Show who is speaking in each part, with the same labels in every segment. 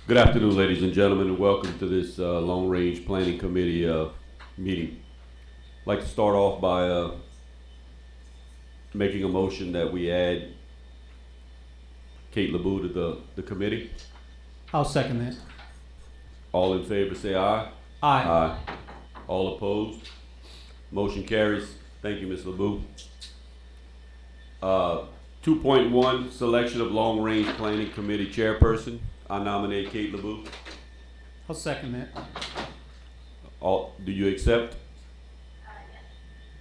Speaker 1: Good afternoon, ladies and gentlemen, and welcome to this Long Range Planning Committee meeting. I'd like to start off by making a motion that we add Kate LeBou to the committee.
Speaker 2: I'll second that.
Speaker 1: All in favor say aye.
Speaker 2: Aye.
Speaker 1: Aye. All opposed? Motion carries. Thank you, Ms. LeBou. 2.1, selection of Long Range Planning Committee chairperson. I nominate Kate LeBou.
Speaker 2: I'll second that.
Speaker 1: Do you accept?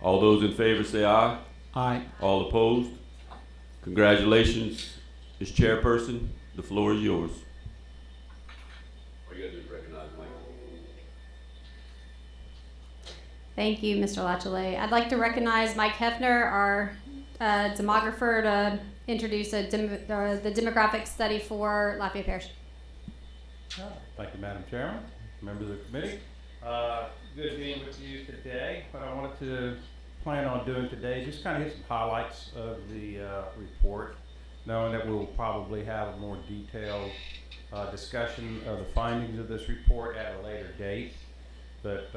Speaker 1: All those in favor say aye.
Speaker 2: Aye.
Speaker 1: All opposed? Congratulations, Ms. Chairperson. The floor is yours. All you gotta do is recognize Mike.
Speaker 3: Thank you, Mr. Lachele. I'd like to recognize Mike Hefner, our demographer, to introduce the demographic study for Lafayette Parish.
Speaker 4: Thank you, Madam Chairman, members of the committee. Good being with you today. What I wanted to plan on doing today, just kind of hit some highlights of the report, knowing that we'll probably have a more detailed discussion of the findings of this report at a later date. But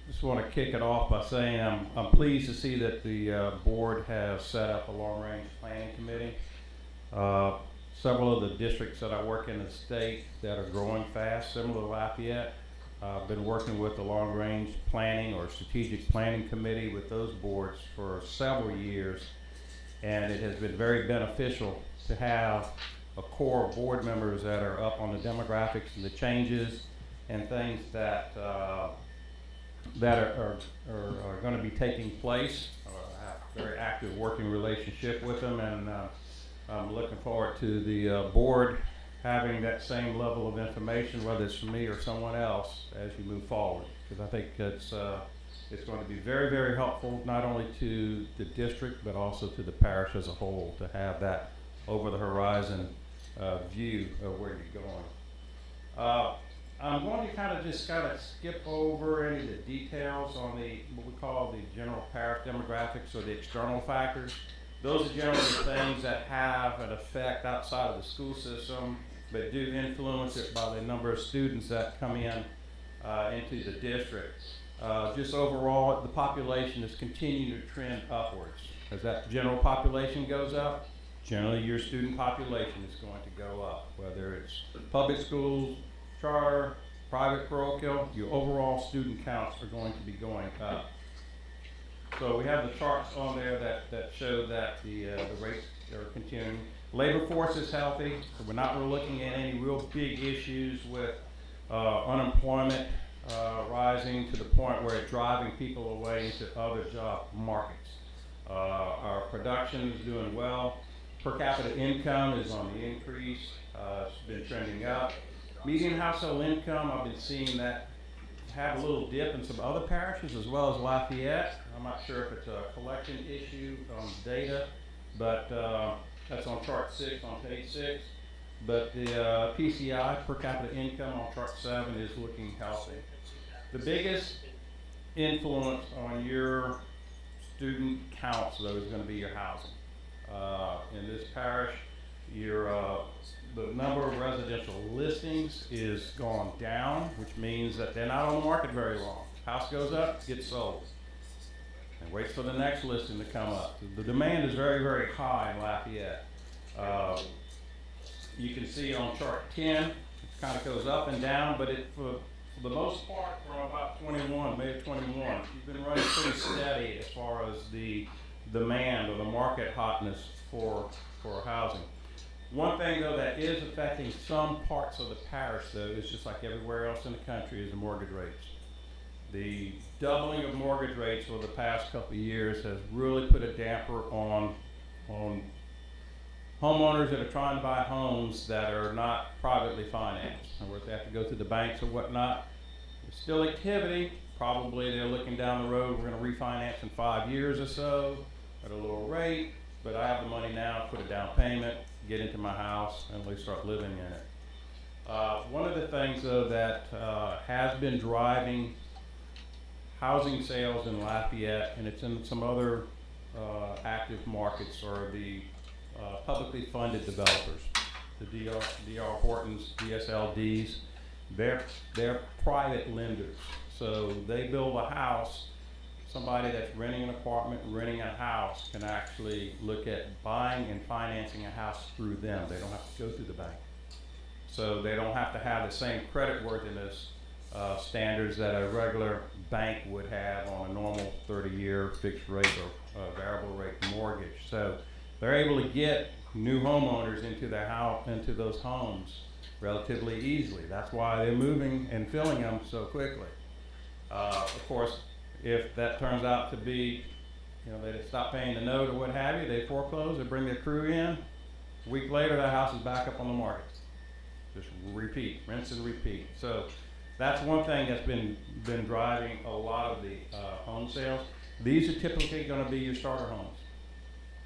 Speaker 4: just want to kick it off by saying I'm pleased to see that the board has set up a long-range planning committee. Several of the districts that I work in the state that are growing fast, similar to Lafayette, I've been working with the long-range planning or strategic planning committee with those boards for several years, and it has been very beneficial to have a core of board members that are up on the demographics and the changes and things that are going to be taking place. I have a very active working relationship with them, and I'm looking forward to the board having that same level of information, whether it's from me or someone else, as you move forward. Because I think it's going to be very, very helpful, not only to the district, but also to the parish as a whole, to have that over the horizon view of where you're going. I'm going to kind of skip over any of the details on what we call the general parish demographics or the external factors. Those are generally things that have an effect outside of the school system, but do influence it by the number of students that come in into the district. Just overall, the population is continuing to trend upwards. As that general population goes up, generally your student population is going to go up, whether it's public schools, charter, private parochial, your overall student counts are going to be going up. So we have the charts on there that show that the rates are continuing. Labor force is healthy, so we're not really looking at any real big issues with unemployment rising to the point where it's driving people away into other job markets. Our production is doing well. Per capita income is on the increase. It's been trending up. Median household income, I've been seeing that have a little dip in some other parishes as well as Lafayette. I'm not sure if it's a collection issue on data, but that's on chart 6 on page 6. But the PCI, per capita income, on chart 7 is looking healthy. The biggest influence on your student counts, though, is going to be your housing. In this parish, the number of residential listings is gone down, which means that they're not on the market very long. House goes up, gets sold, and waits for the next listing to come up. The demand is very, very high in Lafayette. You can see on chart 10, it kind of goes up and down, but for the most part, from about May of 21, you've been running pretty steady as far as the demand or the market hotness for housing. One thing, though, that is affecting some parts of the parish, though, is just like everywhere else in the country, is the mortgage rates. The doubling of mortgage rates over the past couple of years has really put a damper on homeowners that are trying to buy homes that are not privately financed. In other words, they have to go through the banks or whatnot. There's still activity. Probably they're looking down the road, we're going to refinance in 5 years or so at a lower rate, but I have the money now, put a down payment, get into my house, and really start living in it. One of the things, though, that has been driving housing sales in Lafayette, and it's in some other active markets, are the publicly funded developers. the D.R. Hortons, DSLDs, they're private lenders. So they build a house. Somebody that's renting an apartment, renting a house can actually look at buying and financing a house through them. They don't have to go through the bank. So they don't have to have the same creditworthiness standards that a regular bank would have on a normal 30-year fixed rate or variable rate mortgage. So they're able to get new homeowners into their house, into those homes relatively easily. That's why they're moving and filling them so quickly. Of course, if that turns out to be, they stop paying the note or what have you, they foreclose, they bring their crew in. A week later, that house is back up on the market. Just repeat, rinse and repeat. So that's one thing that's been driving a lot of the home sales. These are typically going to be your starter homes,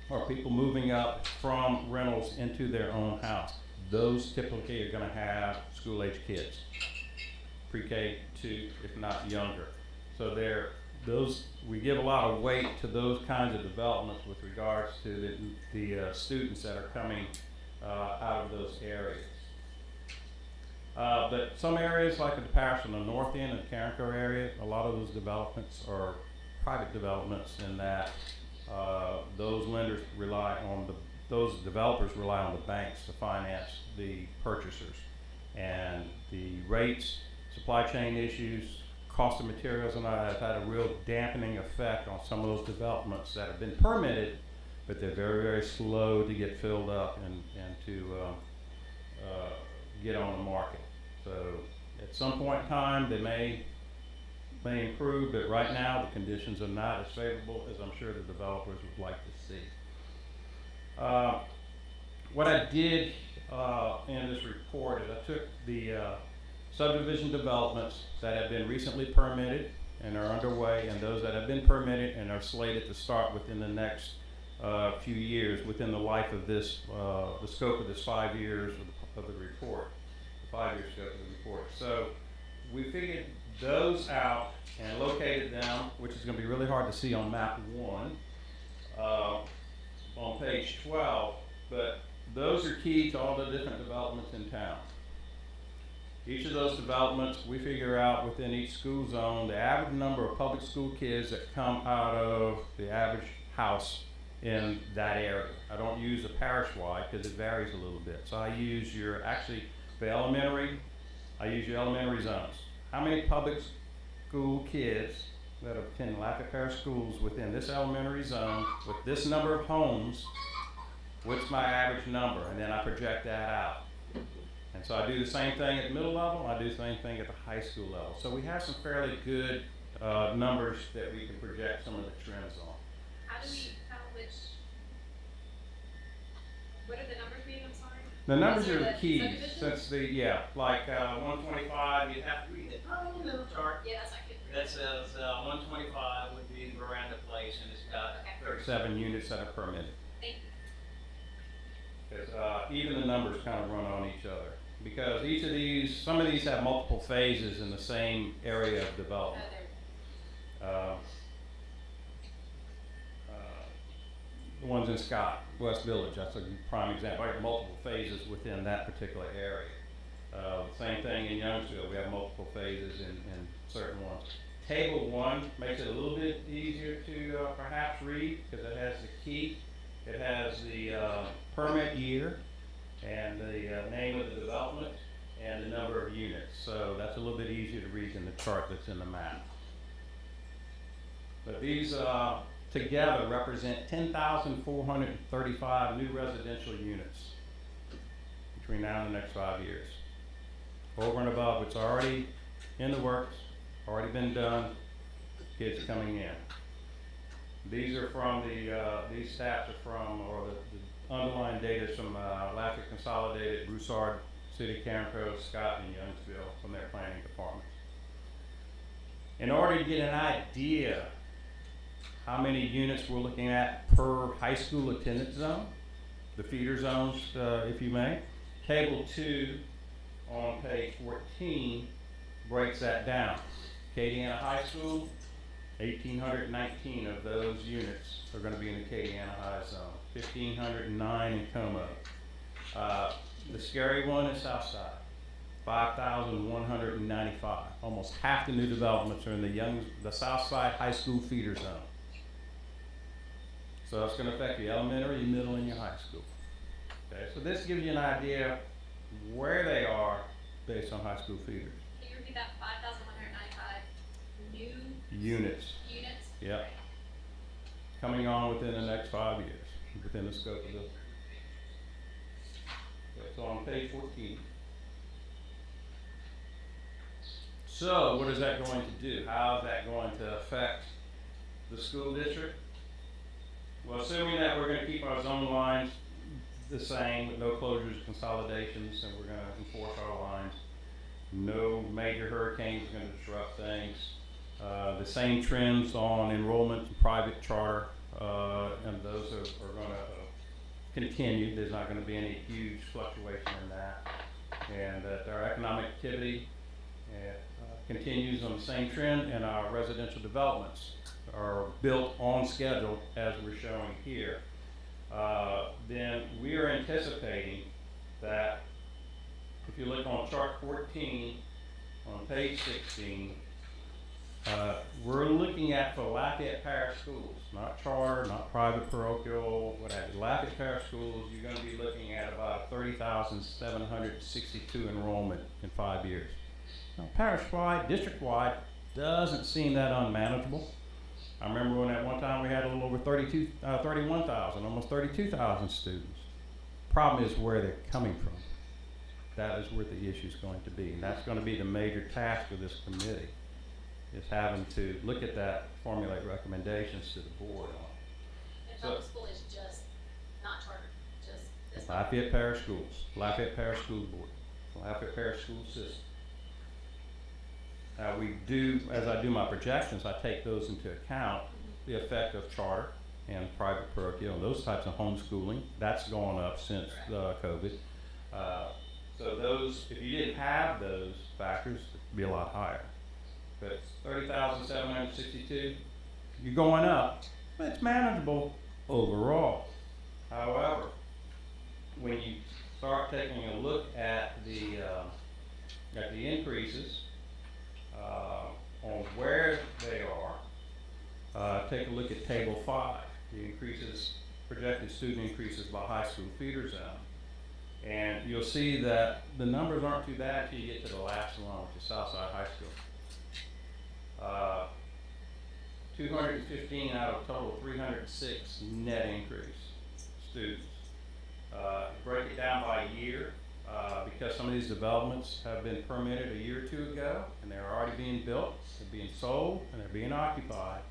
Speaker 4: or people moving up from rentals into their own house. Those typically are going to have school-age kids, pre-K 2, if not younger. So we give a lot of weight to those kinds of developments with regards to the students that are coming out of those areas. But some areas like the Parish on the north end and the Carenco area, a lot of those developments are private developments in that those developers rely on the banks to finance the purchasers. And the rates, supply chain issues, cost of materials and all that have had a real dampening effect on some of those developments that have been permitted, but they're very, very slow to get filled up and to get on the market. So at some point in time, they may improve, but right now the conditions are not as favorable as I'm sure the developers would like to see. What I did in this report is I took the subdivision developments that have been recently permitted and are underway, and those that have been permitted and are slated to start within the next few years, within the life of this, the scope of this 5 years of the report, the 5-year scope of the report. So we figured those out and located them, which is going to be really hard to see on map 1 on page 12, but those are key to all the different developments in town. Each of those developments, we figure out within each school zone the average number of public school kids that come out of the average house in that area. I don't use a parish-wide because it varies a little bit. So I use for elementary, I use your elementary zones. How many public school kids that attend Lafayette Parish schools within this elementary zone with this number of homes, what's my average number? And then I project that out. And so I do the same thing at the middle level, I do the same thing at the high school level. So we have some fairly good numbers that we can project some of the trends on.
Speaker 5: How do we tell what are the numbers being, I'm sorry?
Speaker 4: The numbers are the
Speaker 5: the
Speaker 4: keys,
Speaker 5: subdivisions?
Speaker 4: since like 125, you'd have to read it.
Speaker 5: Oh, no, chart. Yeah, that's not good.
Speaker 6: That says 125 would be the veranda place, and it's got
Speaker 5: Okay.
Speaker 4: 37 units that are permitted.
Speaker 5: Thank you.
Speaker 4: Because even the numbers kind of run on each other. Because some of these have multiple phases in the same area of development. The ones in Scott, West Village, that's a prime example. I have multiple phases within that particular area. Same thing in Youngsville, we have multiple phases in certain ones. Table 1 makes it a little bit easier to perhaps read because it has the key. It has the permit year and the name of the development and the number of units. So that's a little bit easier to read than the chart that's in the map. But these together represent 10,435 new residential units between now and the next 5 years. Over and above what's already in the works, already been done, kids coming in. These are from these stats are from, or the underlying data is from Lafayette Consolidated, Broussard, City, Carenco, Scott, and Youngsville from their planning departments. In order to get an idea how many units we're looking at per high school attendance zone, the feeder zones, if you may, Table 2 on page 14 breaks that down. Acadiana High School, 1,819 of those units are going to be in the Acadiana High Zone. 1,509 in Como. The scary one is Southside, 5,195. Almost half the new developments are in the Southside High School feeder zone. So it's going to affect your elementary, your middle, and your high school. Okay, so this gives you an idea where they are based on high school feeders.
Speaker 5: Can you repeat that? 5,195 new
Speaker 4: Units,
Speaker 5: units?
Speaker 4: yep, coming on within the next 5 years, within the scope of the. Okay, so on page 14. So what is that going to do? How is that going to affect the school district? Well, assuming that we're going to keep our zone lines the same with no closures, consolidations, and we're going to enforce our lines. No major hurricanes are going to disrupt things. The same trends on enrollment in private charter, and those are going to continue. There's not going to be any huge fluctuation in that. And that our economic activity continues on the same trend, and our residential developments are built on schedule as we're showing here. Then we are anticipating that if you look on chart 14 on page 16, we're looking at for Lafayette Parish schools, not charter, not private parochial, what have you. Lafayette Parish schools, you're going to be looking at about 30,762 enrollment in 5 years. Now, parish-wide, district-wide, doesn't seem that unmanageable. I remember when at one time we had a little over 31,000, almost 32,000 students. Problem is where they're coming from. That is where the issue is going to be, and that's going to be the major task of this committee, is having to look at that, formulate recommendations to the board on.
Speaker 5: And public school is just not chartered, just this one.
Speaker 4: Lafayette Parish Schools, Lafayette Parish School Board, Lafayette Parish School System. We do, as I do my projections, I take those into account, the effect of charter and private parochial and those types of homeschooling. That's gone up since COVID. So those, if you didn't have those factors, it'd be a lot higher. But 30,762, you're going up, but it's manageable overall. However, when you start taking a look at the increases, on where they are, take a look at table 5, the increases, projected student increases by high school feeder zone. And you'll see that the numbers aren't too bad until you get to the last one, which is Southside High School. 215 out of a total of 306 net increase students. Break it down by year. Because some of these developments have been permitted a year or two ago, and they're already being built, they're being sold, and they're being occupied,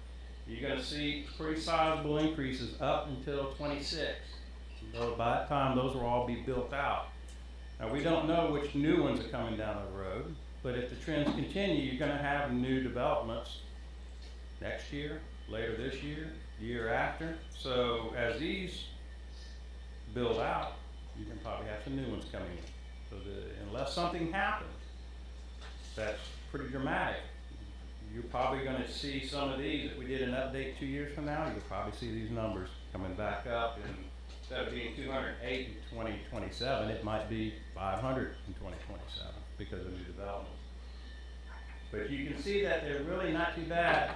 Speaker 4: you're going to see pretty sizable increases up until 26. So by that time, those will all be built out. Now, we don't know which new ones are coming down the road, but if the trends continue, you're going to have new developments next year, later this year, year after. So as these build out, you can probably have some new ones coming in. So unless something happens that's pretty dramatic, you're probably going to see some of these. If we did an update 2 years from now, you'll probably see these numbers coming back up. And instead of being 208 in 2027, it might be 500 in 2027 because of new developments. But you can see that they're really not too bad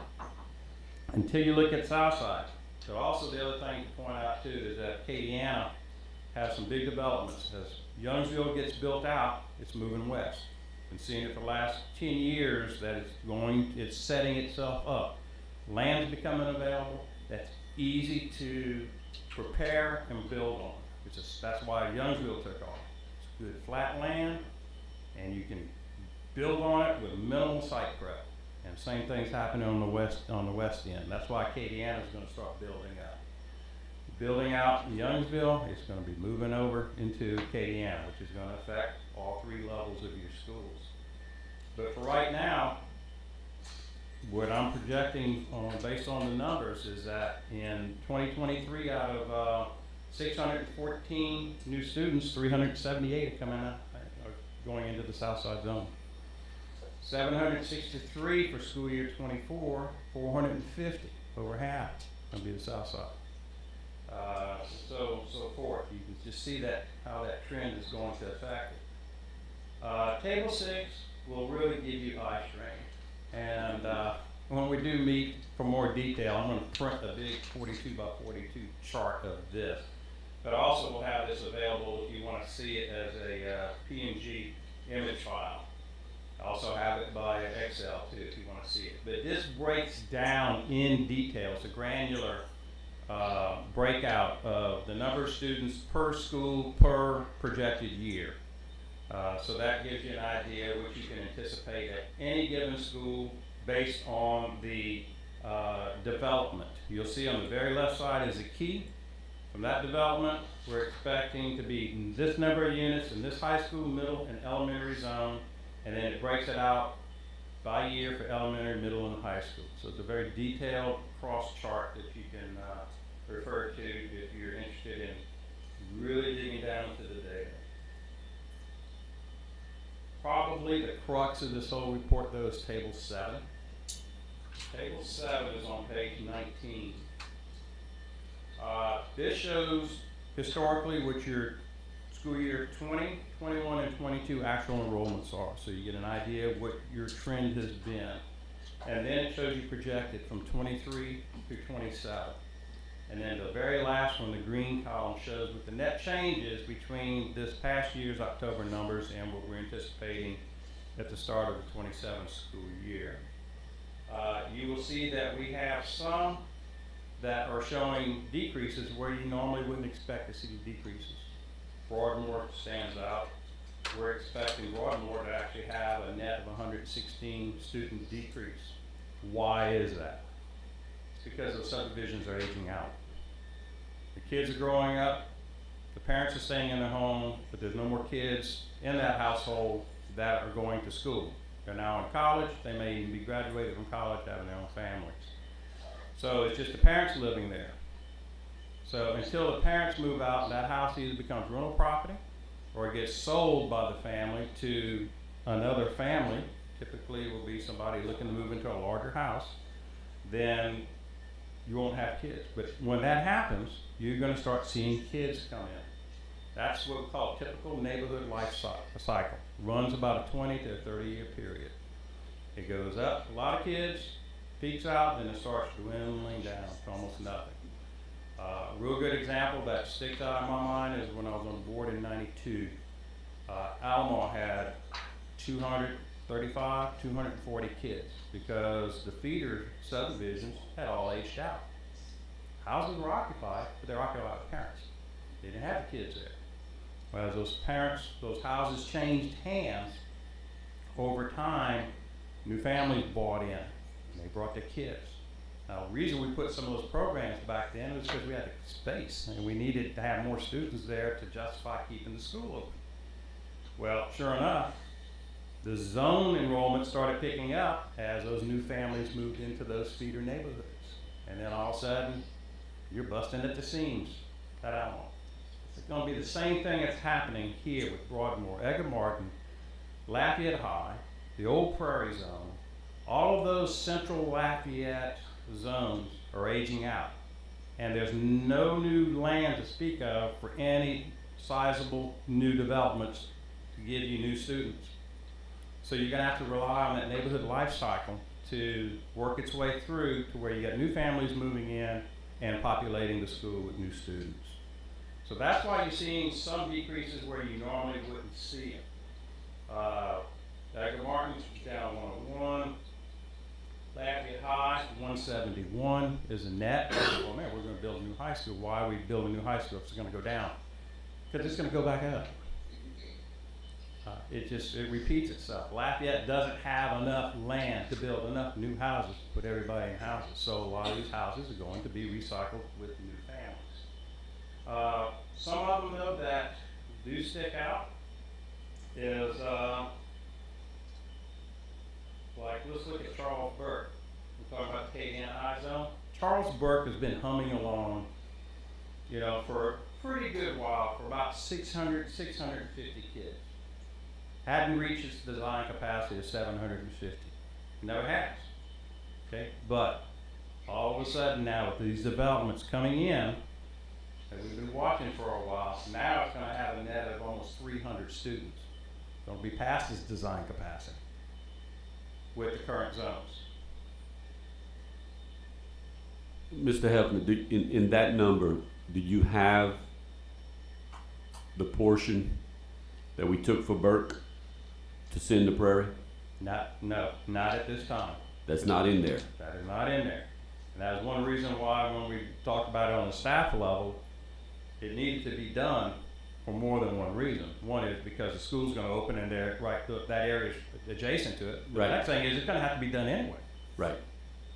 Speaker 4: until you look at Southside. So also the other thing to point out too is that Acadiana has some big developments. As Youngsville gets built out, it's moving west. Been seeing it for the last 10 years that it's setting itself up. Land's becoming available that's easy to prepare and build on. That's why Youngsville took off. It's good flat land, and you can build on it with minimal site prep. And same thing's happening on the west end. That's why Acadiana is going to start building up. Building out in Youngsville, it's going to be moving over into Acadiana, which is going to affect all 3 levels of your schools. But for right now, what I'm projecting based on the numbers is that in 2023, out of 614 new students, 378 are coming out, are going into the Southside Zone. 763 for school year 24, 450, over half, going to be the South Side. So report. You can just see that, how that trend is going to affect it. Table 6 will really give you eye strain. And when we do meet for more detail, I'm going to print a big 42 by 42 chart of this. But also we'll have this available if you want to see it as a PNG image file. I also have it by Excel too if you want to see it. But this breaks down in detail. It's a granular breakout of the number of students per school per projected year. So that gives you an idea of what you can anticipate at any given school based on the development. You'll see on the very left side is a key. From that development, we're expecting to be this number of units in this high school, middle, and elementary zone, and then it breaks it out by year for elementary, middle, and high school. So it's a very detailed cross chart that you can refer to if you're interested in really digging down into the data. Probably the crux of this whole report, though, is Table 7. Table 7 is on page 19. This shows historically what your school year 20, 21, and 22 actual enrollments are. So you get an idea of what your trend has been. And then it shows you projected from 23 to 27. And then the very last one, the green column, shows what the net change is between this past year's October numbers and what we're anticipating at the start of the 27 school year. You will see that we have some that are showing decreases where you normally wouldn't expect to see decreases. Broadmoor stands out. We're expecting Broadmoor to actually have a net of 116 student decrease. Why is that? It's because those subdivisions are aging out. The kids are growing up, the parents are staying in their home, but there's no more kids in that household that are going to school. They're now in college, they may even be graduated from college, having their own families. So it's just the parents living there. So until the parents move out, that house either becomes rental property or it gets sold by the family to another family. Typically it will be somebody looking to move into a larger house. Then you won't have kids. But when that happens, you're going to start seeing kids come in. That's what we call a typical neighborhood life cycle. Runs about a 20 to 30-year period. It goes up, a lot of kids, peaks out, then it starts dwindling down to almost nothing. A real good example that sticks out in my mind is when I was on the board in '92. Alamo had 235, 240 kids because the feeder subdivisions had all aged out. Houses were occupied, but they're occupied by parents. They didn't have the kids there. Well, as those houses changed hands, over time, new families bought in. And they brought their kids. Now, the reason we put some of those programs back then was because we had the space and we needed to have more students there to justify keeping the school open. Well, sure enough, the zone enrollment started picking up as those new families moved into those feeder neighborhoods. And then all of a sudden, you're busting at the seams at Alamo. It's going to be the same thing that's happening here with Broadmoor, Edgar Martin, Lafayette High, the old Prairie Zone. All of those central Lafayette zones are aging out. And there's no new land to speak of for any sizable new developments to give you new students. So you're going to have to rely on that neighborhood life cycle to work its way through to where you got new families moving in and populating the school with new students. So that's why you're seeing some decreases where you normally wouldn't see them. Edgar Martin's down 101. Lafayette High, 171 is a net. Well, man, we're going to build a new high school. Why are we building a new high school if it's going to go down? Because it's going to go back up. It repeats itself. Lafayette doesn't have enough land to build enough new houses to put everybody in houses. So a lot of these houses are going to be recycled with new families. Some of them, though, that do stick out is like, let's look at Charles Burke. We're talking about the KNI zone. Charles Burke has been humming along, for a pretty good while, for about 600, 650 kids. Hadn't reached its design capacity of 750. Never has. Okay, but all of a sudden now with these developments coming in that we've been watching for a while, Now it's gonna have a net of almost 300 students. It's gonna be past its design capacity with the current zones.
Speaker 1: Mr. Hefner, in that number, do you have the portion that we took for Burke to send to Prairie?
Speaker 4: No, not at this time.
Speaker 1: That's not in there.
Speaker 4: That is not in there. And that is one reason why when we talked about it on the staff level, it needed to be done for more than one reason. One is because the school's gonna open and they're right, that area is adjacent to it. The
Speaker 1: Right.
Speaker 4: next thing is it's gonna have to be done anyway,
Speaker 1: Right.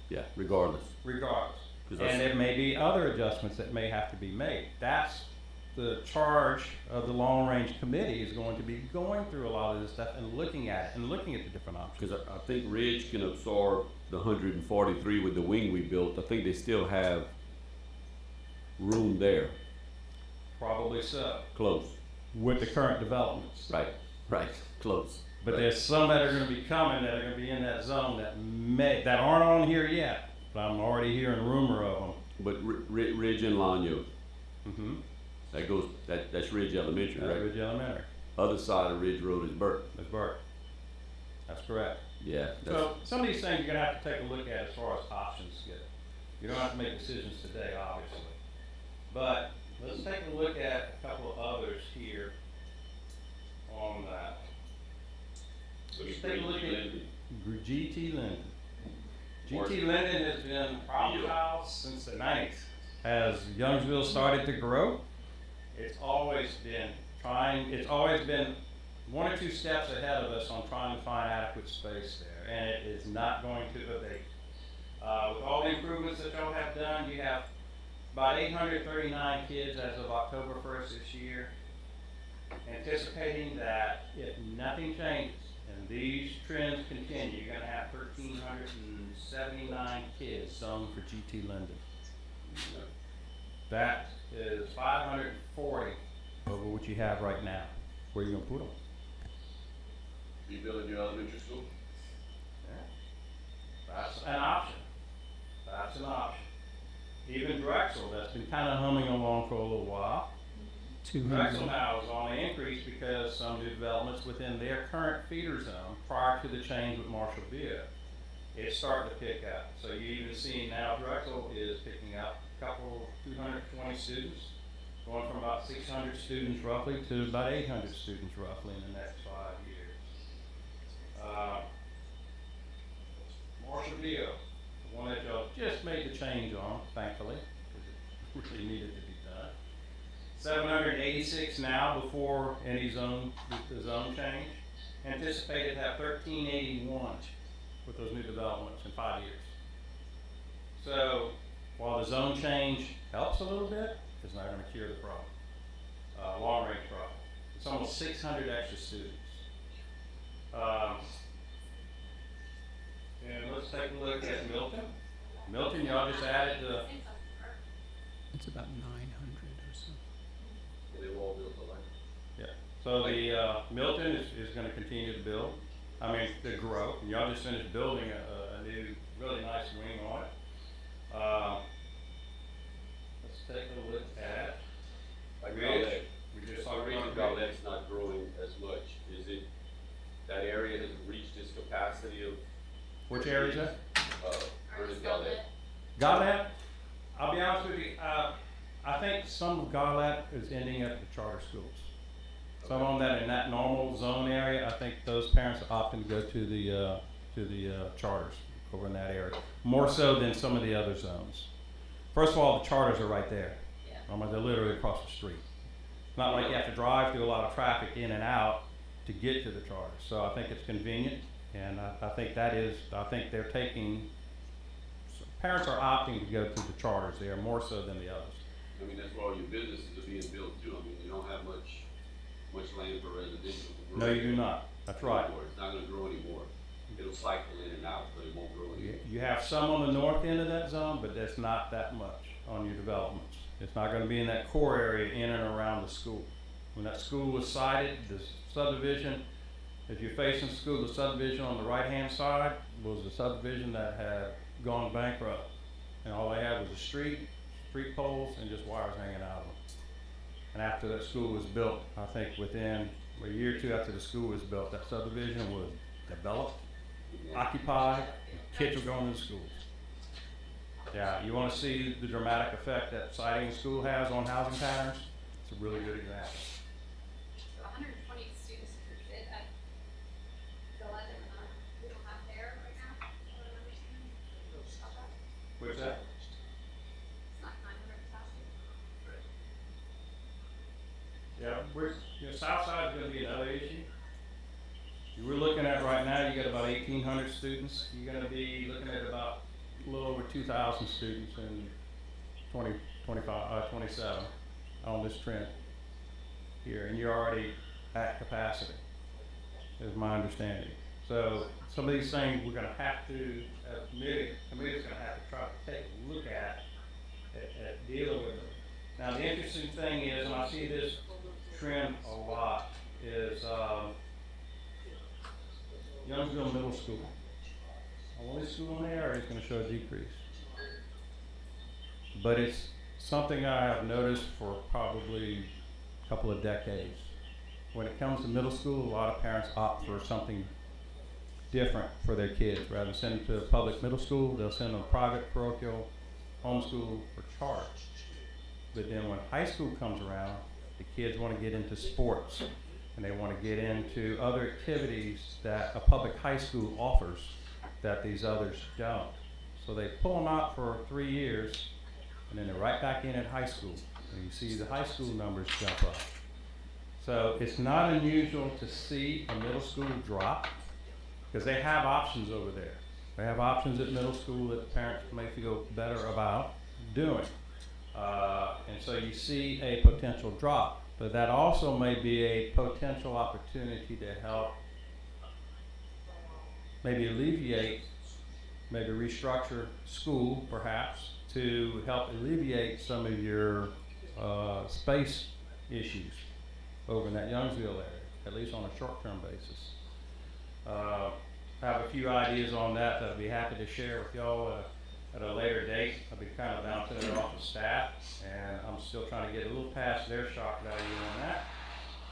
Speaker 1: Yeah, regardless.
Speaker 4: regardless.
Speaker 1: 'Cause
Speaker 4: And
Speaker 1: that's-
Speaker 4: there may be other adjustments that may have to be made. That's the charge of the long range committee, is going to be going through a lot of this stuff and looking at it and looking at the different options.
Speaker 1: Because I think Ridge can absorb the 143 with the wing we built. I think they still have room there,
Speaker 4: Probably so,
Speaker 1: close.
Speaker 4: with the current developments.
Speaker 1: Right, right, close.
Speaker 4: But there's some that are gonna be coming that are gonna be in that zone that aren't on here yet, but I'm already hearing rumor of them.
Speaker 1: But Ridge and Lanyo,
Speaker 4: Mm-hmm.
Speaker 1: that's Ridge Elementary,
Speaker 4: That's
Speaker 1: right?
Speaker 4: Ridge Elementary.
Speaker 1: Other side of Ridge Road is Burke.
Speaker 4: That's Burke. That's correct.
Speaker 1: Yeah, that's,
Speaker 4: So some of these things you're gonna have to take a look at as far as options go. You don't have to make decisions today, obviously. But let's take a look at a couple of others here on that. Let's take a look at GT Linden. GT Linden has been a problem child since the 90s. As Youngsville started to grow, it's always been one or two steps ahead of us on trying to find adequate space there, and it is not going to abate. With all the improvements that y'all have done, you have about 839 kids as of October 1st this year. Anticipating that if nothing changes and these trends continue, you're gonna have 1,379 kids zoned for GT Linden. That is 540 over what you have right now. Where are you gonna put them?
Speaker 1: Rebuilding your elementary school?
Speaker 4: That's an option. That's an option. Even Drexel, that's been kind of humming along for a little while.
Speaker 2: 200.
Speaker 4: Drexel now is on the increase because some new developments within their current feeder zone prior to the change with Marshallville. It's starting to pick up. So you even see now Drexel is picking up a couple, 220 students, going from about 600 students roughly to about 800 students roughly in the next 5 years. Marshallville, the one that y'all just made the change on, thankfully, because it really needed to be done. 786 now before any the zone change. Anticipated to have 1381 with those new developments in 5 years. So while the zone change helps a little bit, it's not going to cure the problem, long range problem. It's almost 600 extra students. And let's take a look at Milton. Milton, y'all just added the
Speaker 2: It's about 900 or so.
Speaker 1: They were all built alike.
Speaker 4: Yeah, so the, Milton is gonna continue to build, to grow, and y'all just finished building a new, really nice wing on it. Let's take a look at Ridge. We just saw Ridge.
Speaker 1: Gaulette's not growing as much. Is it, that area has reached its capacity of,
Speaker 4: Which area is that?
Speaker 1: Ernest Gaulette?
Speaker 4: Garland, I'll be honest with you, I think some of Garland is ending up at the charter schools. Some of them that in that normal zone area, I think those parents are opting to go to the charters over in that area, more so than some of the other zones. First of all, the charters are right there.
Speaker 5: Yeah.
Speaker 4: They're literally across the street. It's not like you have to drive through a lot of traffic in and out to get to the charters. So I think it's convenient, and I think they're taking, parents are opting to go to the charters there more so than the others.
Speaker 1: I mean, that's where all your businesses are being built too. I mean, you don't have much land for residential. to grow.
Speaker 4: No, you do not. That's right.
Speaker 1: It's not gonna grow anymore. It'll cycle in and out, but it won't grow anymore.
Speaker 4: You have some on the north end of that zone, but that's not that much on your developments. It's not gonna be in that core area in and around the school. When that school was sited, the subdivision, if you're facing the school, the subdivision on the right-hand side was the subdivision that had gone bankrupt. And all they had was a street poles, and just wires hanging out of them. And after that school was built, I think within a year or two after the school was built, that subdivision was developed, occupied, and kids were going to schools. Yeah, you want to see the dramatic effect that siting a school has on housing patterns? It's a really good example.
Speaker 5: So 120 students per fit at the Legend, we don't have there right now, I don't understand. About that.
Speaker 4: What's that?
Speaker 5: It's not 900 capacity.
Speaker 4: Yeah, south side is going to be another issue. We're looking at right now, you got about 1,800 students. You're going to be looking at about a little over 2,000 students in 27 on this trend here, and you're already at capacity, is my understanding. So some of these things we're going to have to, as a committee's going to have to try to take a look at dealing with them. Now the interesting thing is, and I see this trend a lot, is Youngsville Middle School. Only school in the area is going to show a decrease. But it's something I have noticed for probably a couple of decades. When it comes to middle school, a lot of parents opt for something different for their kids. Rather than send them to a public middle school, they'll send them private, parochial, homeschool, or charter. But then when high school comes around, the kids want to get into sports, and they want to get into other activities that a public high school offers that these others don't. So they pull them out for 3 years, and then they're right back in at high school. And you see the high school numbers jump up. So it's not unusual to see a middle school drop, because they have options over there. They have options at middle school that the parents may feel better about doing. And so you see a potential drop. But that also may be a potential opportunity to help maybe alleviate, maybe restructure school perhaps to help alleviate some of your space issues over in that Youngsville area, at least on a short-term basis. I have a few ideas on that I'd be happy to share with y'all at a later date. I'll be kind of bouncing it off of staff, and I'm still trying to get a little past their shock value on that.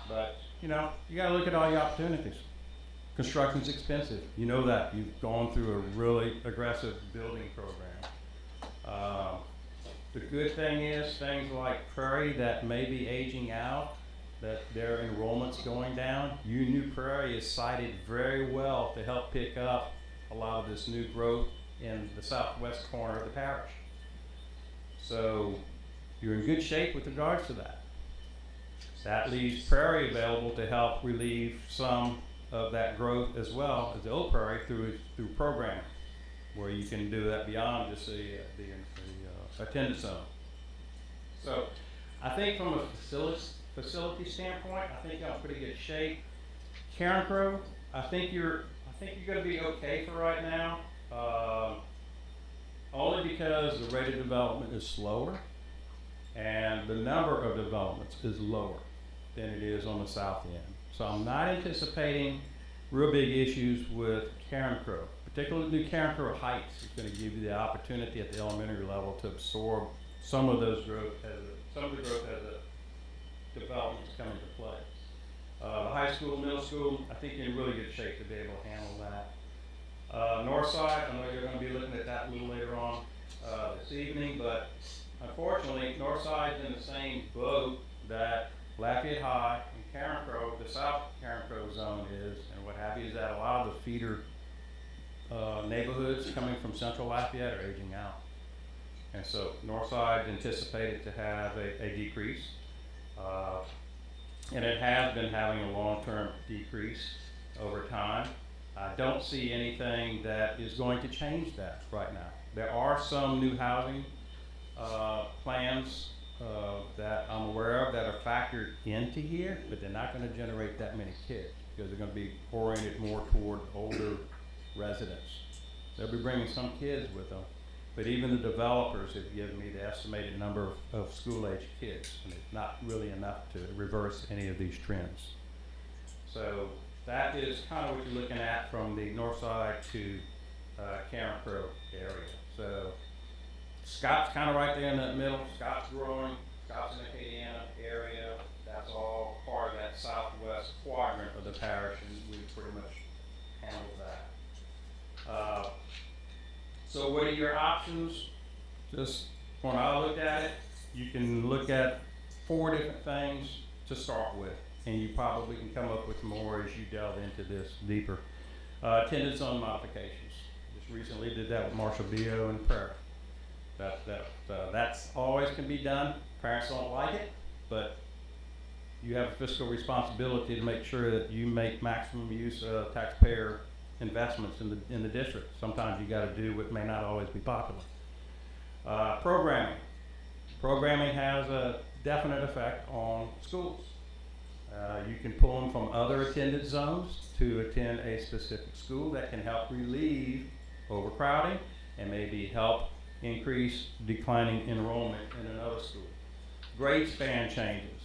Speaker 4: But, you know, you gotta look at all your opportunities. Construction's expensive. You know that. You've gone through a really aggressive building program. The good thing is things like Prairie that may be aging out, that their enrollment's going down. New Prairie is cited very well to help pick up a lot of this new growth in the southwest corner of the parish. So you're in good shape with regards to that. That leaves Prairie available to help relieve some of that growth as well as the Old Prairie through programming, where you can do that beyond just the attendance zone. So I think from a facility standpoint, I think you're in pretty good shape. Karen Crow, I think you're going to be okay for right now. Only because the rate of development is slower and the number of developments is lower than it is on the south end. So I'm not anticipating real big issues with Karen Crow. Particularly New Karen Crow Heights is going to give you the opportunity at the elementary level to absorb some of those growth as the developments come into play. The high school, middle school, I think you're in really good shape to be able to handle that. Northside, I know you're going to be looking at that a little later on this evening, but unfortunately, Northside's in the same boat that Lafayette High and Karen Crow, the South Karen Crow zone is, and what have you, is that a lot of the feeder neighborhoods coming from Central Lafayette are aging out. And so Northside anticipated to have a decrease, and it has been having a long-term decrease over time. I don't see anything that is going to change that right now. There are some new housing plans that I'm aware of that are factored into here, but they're not going to generate that many kids because they're going to be oriented more toward older residents. They'll be bringing some kids with them, but even the developers have given me the estimated number of school-age kids, and it's not really enough to reverse any of these trends. So that is kind of what you're looking at from the north side to Karen Crow area. So Scott's kind of right there in that middle. Scott's growing. Scott's in the Acadiana area. So what are your options? Just when I looked at it, you can look at 4 different things to start with, and you probably can come up with more as you delve into this deeper. Attendance zone modifications. Just recently did that with Marshall B.O. and Parish. That's always can be done. Parents don't like it, but you have a fiscal responsibility to make sure that you make maximum use of taxpayer investments in the district. Sometimes you got to do what may not always be popular. Programming. Programming has a definite effect on schools. You can pull them from other attendance zones to attend a specific school that can help relieve overcrowding and maybe help increase declining enrollment in another school. Grade span changes.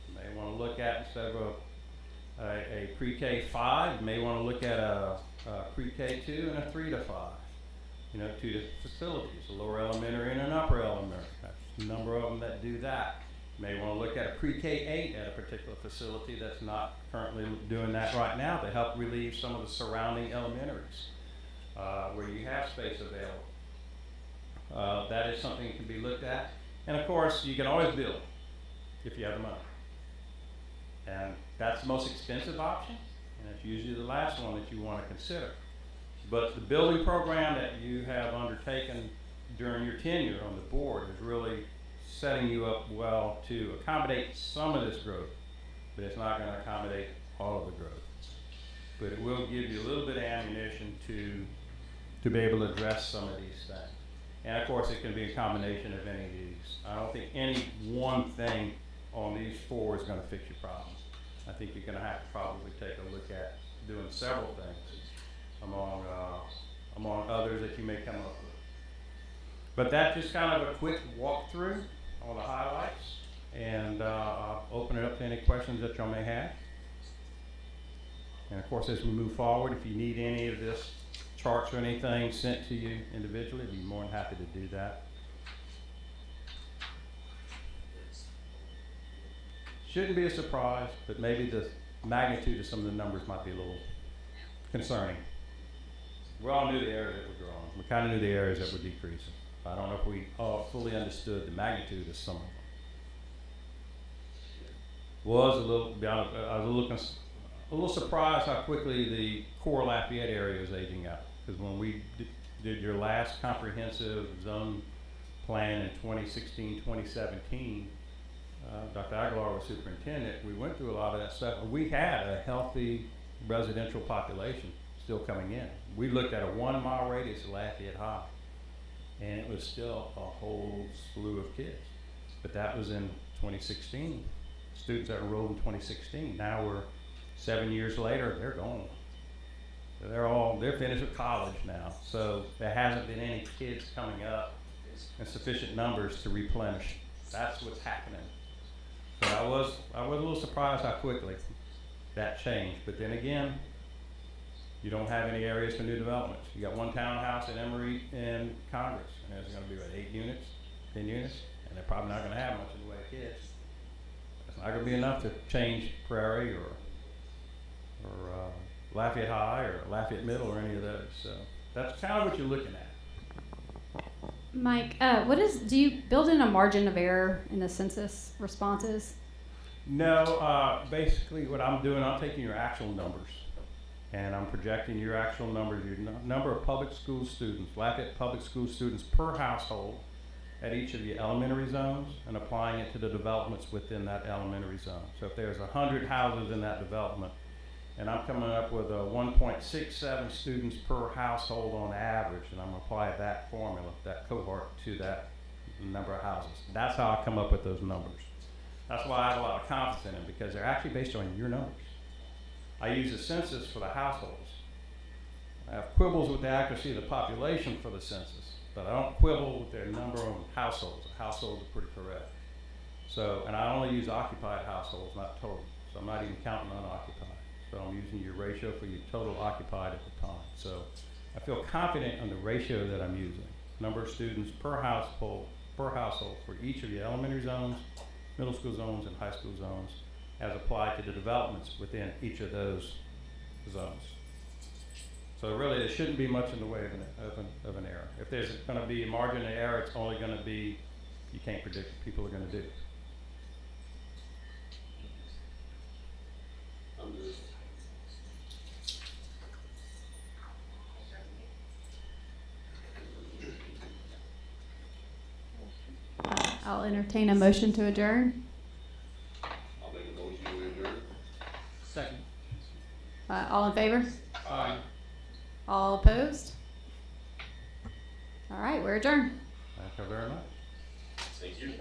Speaker 4: You may want to look at, instead of a pre-K 5, you may want to look at a pre-K 2 and a 3 to 5. You know, 2 different facilities, a lower elementary and an upper elementary. That's a number of them that do that. You may want to look at a pre-K 8 at a particular facility that's not currently doing that right now to help relieve some of the surrounding elementaries where you have space available. That is something that can be looked at. And of course, you can always build if you have the money. And that's the most expensive option, and it's usually the last one that you want to consider. But the building program that you have undertaken during your tenure on the board is really setting you up well to accommodate some of this growth, but it's not going to accommodate all of the growth. But it will give you a little bit of ammunition to be able to address some of these things. And of course, it can be a combination of any of these. I don't think any one thing on these 4 is going to fix your problem. I think you're going to have to probably take a look at doing several things among others that you may come up with. But that's just kind of a quick walkthrough on the highlights, and I'll open it up to any questions that y'all may have. And of course, as we move forward, if you need any of this charts or anything sent to you individually, I'd be more than happy to do that. Shouldn't be a surprise, but maybe the magnitude of some of the numbers might be a little concerning. We all knew the area that were growing. We kind of knew the areas that were decreasing. I don't know if we all fully understood the magnitude of some of them. To be honest, I was a little surprised how quickly the core Lafayette area is aging out. Because when we did your last comprehensive zone plan in 2016, 2017, Dr. Aguilar was superintendent, we went through a lot of that stuff. We had a healthy residential population still coming in. We looked at a 1-mile radius of Lafayette High, and it was still a whole slew of kids. But that was in 2016. Students that enrolled in 2016. Now we're 7 years later, they're gone. So they're finished with college now. So there hasn't been any kids coming up in sufficient numbers to replenish. That's what's happening. But I was a little surprised how quickly that changed. But then again, you don't have any areas for new developments. You got one townhouse in Emory and Congress, and there's going to be about 8 units, 10 units, and they're probably not going to have much in the way of kids. It's not going to be enough to change Prairie or Lafayette High or Lafayette Middle or any of those. So that's kind of what you're looking at.
Speaker 3: Mike, do you build in a margin of error in the census responses?
Speaker 4: No, basically what I'm doing, I'm taking your actual numbers and I'm projecting your actual numbers, your number of public school students, Lafayette public school students per household at each of the elementary zones and applying it to the developments within that elementary zone. So if there's 100 houses in that development, and I'm coming up with a 1.67 students per household on average, and I'm going to apply that formula, that cohort, to that number of houses. That's how I come up with those numbers. That's why I have a lot of confidence in them, because they're actually based on your numbers. I use the census for the households. I have quibbles with the accuracy of the population for the census, but I don't quibble with their number of households. The households are pretty correct. So, and I only use occupied households, not total. So I'm not even counting unoccupied. So I'm using your ratio for your total occupied at the time. So I feel confident on the ratio that I'm using. Number of students per household for each of the elementary zones, middle school zones, and high school zones as applied to the developments within each of those zones. So really, there shouldn't be much in the way of an error. If there's going to be a margin of error, it's only going to be, you can't predict what people are going to do.
Speaker 3: I'll entertain a motion to adjourn.
Speaker 7: I'll make a motion to adjourn.
Speaker 2: Second.
Speaker 3: All in favor?
Speaker 2: Aye.
Speaker 3: All opposed? All right, we're adjourned.
Speaker 4: Thank you very much.
Speaker 7: Thank you.